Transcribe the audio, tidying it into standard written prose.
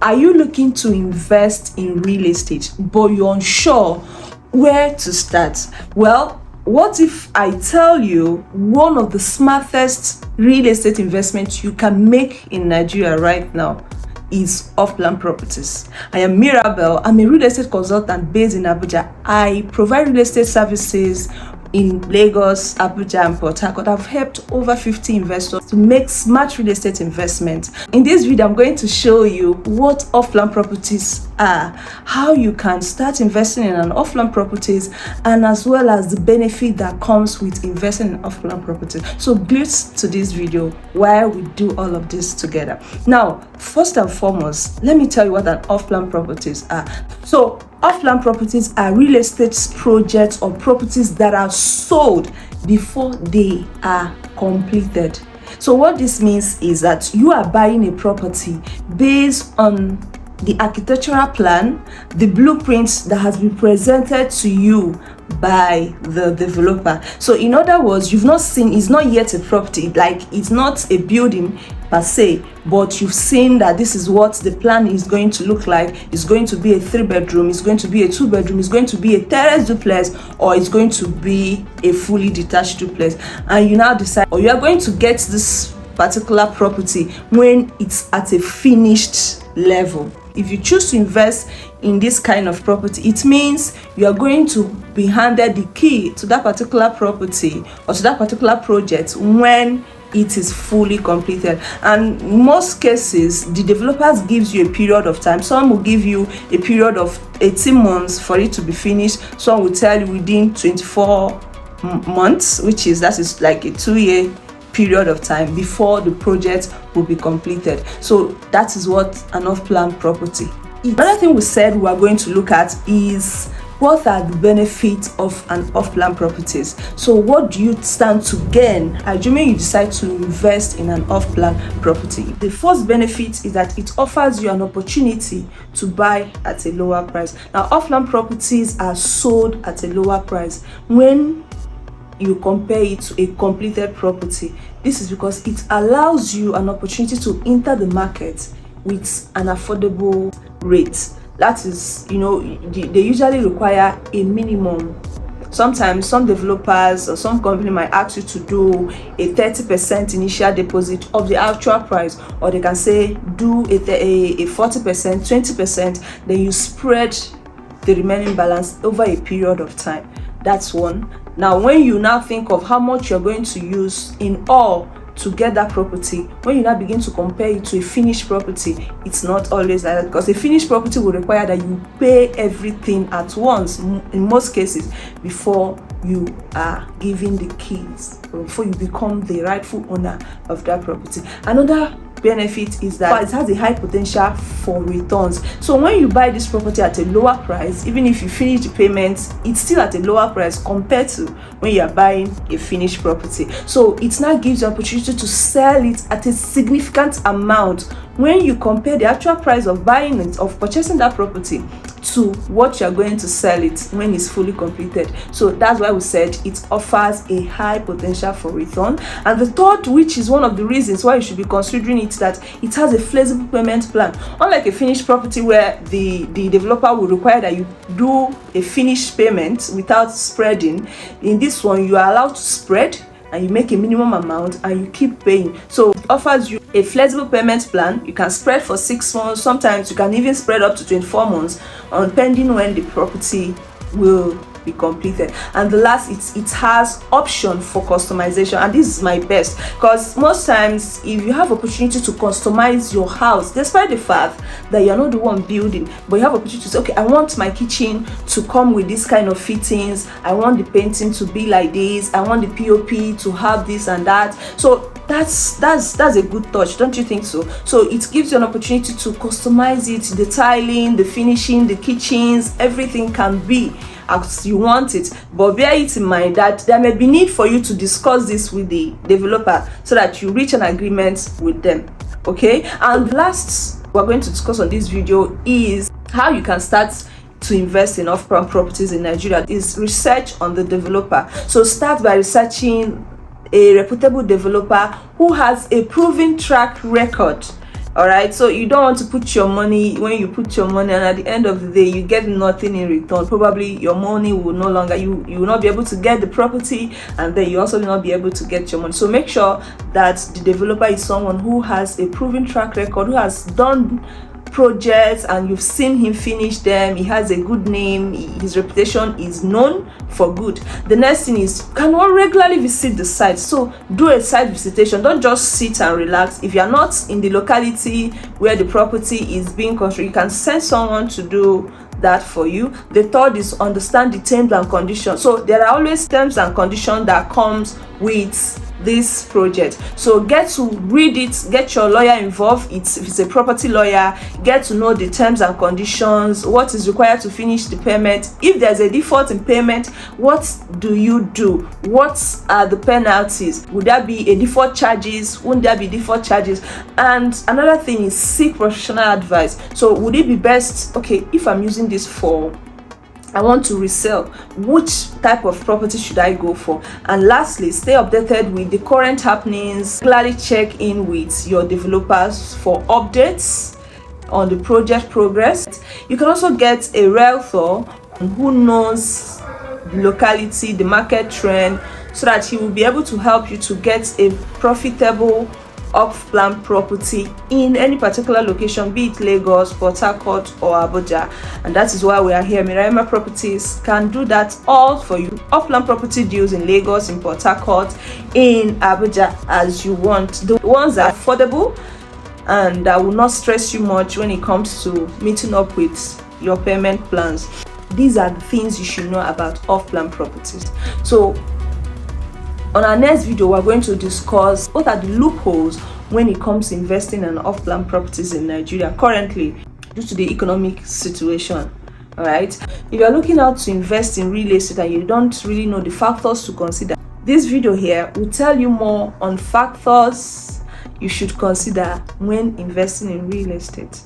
Are you looking to invest in real estate but you're unsure where to start? Well, what if I tell you one of the smartest real estate investments you can make in Nigeria right now is off-plan properties? I am MiraEmma. I'm a real estate consultant based in Abuja. I provide real estate services in Lagos, Abuja, and Port Harcourt. I've helped over 50 investors to make smart real estate investments. In this video, I'm going to show you what off-plan properties are, how you can start investing in an off-plan properties, and as well as the benefit that comes with investing in off-plan properties. So glued to this video while we do all of this together. Now, first and foremost, let me tell you what an off-plan properties are. So off-plan properties are real estate projects or properties that are sold before they are completed. So what this means is that you are buying a property based on the architectural plan, the blueprints that has been presented to you by the developer. So in other words, you've not seen, it's not yet a property, like it's not a building per se, but you've seen that this is what the plan is going to look like. It's going to be a 3-bedroom, it's going to be a 2-bedroom, it's going to be a terrace duplex, or it's going to be a fully detached duplex. And you now decide, or you are going to get this particular property when it's at a finished level. If you choose to invest in this kind of property, it means you are going to be handed the key to that particular property or to that particular project when it is fully completed. And in most cases, the developers gives you a period of time. Some will give you a period of 18 months for it to be finished. Some will tell you within 24 months, that is like a 2-year period of time before the project will be completed. So that is what an off-plan property is. Another thing we said we are going to look at is what are the benefits of an off-plan properties. So what do you stand to gain assuming you decide to invest in an off-plan property? The first benefit is that it offers you an opportunity to buy at a lower price. Now, off-plan properties are sold at a lower price when you compare it to a completed property. This is because it allows you an opportunity to enter the market with an affordable rate. That is, they usually require a minimum. Sometimes some developers or some company might ask you to do a 30% initial deposit of the actual price, or they can say do a 40%, 20%, then you spread the remaining balance over a period of time. That's one. Now, when you now think of how much you're going to use in all to get that property, when you now begin to compare it to a finished property, it's not always like that, because a finished property will require that you pay everything at once in most cases before you are given the keys, before you become the rightful owner of that property. Another benefit is that it has a high potential for returns. So when you buy this property at a lower price, even if you finish the payments, it's still at a lower price compared to when you are buying a finished property. So it now gives you an opportunity to sell it at a significant amount when you compare the actual price of buying it, of purchasing that property, to what you are going to sell it when it's fully completed. So that's why we said it offers a high potential for return. And the third, which is one of the reasons why you should be considering it, that it has a flexible payment plan. Unlike a finished property where the developer will require that you do a finished payment without spreading, in this one you are allowed to spread and you make a minimum amount and you keep paying. So it offers you a flexible payment plan. You can spread for 6 months, sometimes you can even spread up to 24 months, depending when the property will be completed. And the last, it has option for customization, and this is my best, because most times if you have opportunity to customize your house, despite the fact that you're not the one building, but you have opportunity to say, okay, I want my kitchen to come with this kind of fittings, I want the painting to be like this, I want the POP to have this and that. So that's a good touch, don't you think so? So it gives you an opportunity to customize it, the tiling, the finishing, the kitchens, everything can be as you want it. But bear it in mind that there may be need for you to discuss this with the developer so that you reach an agreement with them. Okay, and last we're going to discuss on this video is how you can start to invest in off-plan properties in Nigeria. Is research on the developer. So start by researching a reputable developer who has a proven track record All right, so you don't want to put your money, when you put your money and at the end of the day you get nothing in return. Probably your money will no longer, you will not be able to get the property, and then you also will not be able to get your money. So make sure that the developer is someone who has a proven track record, who has done projects and you've seen him finish them. He has a good name, his reputation is known for good. The next thing is, can one regularly visit the site? So do a site visitation. Don't just sit and relax. If you're not in the locality where the property is being constructed, you can send someone to do that for you. The third is understand the terms and conditions. So there are always terms and conditions that comes with this project, so get to read it, get your lawyer involved. If it's a property lawyer, get to know the terms and conditions, what is required to finish the payment. If there's a default in payment, what do you do? What are the penalties? Would there be a default charges? Wouldn't there be default charges? And another thing is seek professional advice. So would it be best, okay, if I'm using this for, I want to resell, which type of property should I go for? And lastly, stay updated with the current happenings. Regularly check in with your developers for updates on the project progress. You can also get a realtor who knows the locality, the market trend, so that he will be able to help you to get a profitable off-plan property in any particular location, be it Lagos, Port Harcourt or Abuja. And that is why we are here. MiraEmma Properties can do that all for you. Off-plan property deals in Lagos, in Port Harcourt, in Abuja, as you want. The ones that are affordable and that will not stress you much when it comes to meeting up with your payment plans. These are the things you should know about off-plan properties. So on our next video, we're going to discuss what are the loopholes when it comes to investing in off-plan properties in Nigeria currently due to the economic situation. All right, if you're looking out to invest in real estate and you don't really know the factors to consider, this video here will tell you more on factors you should consider when investing in real estate.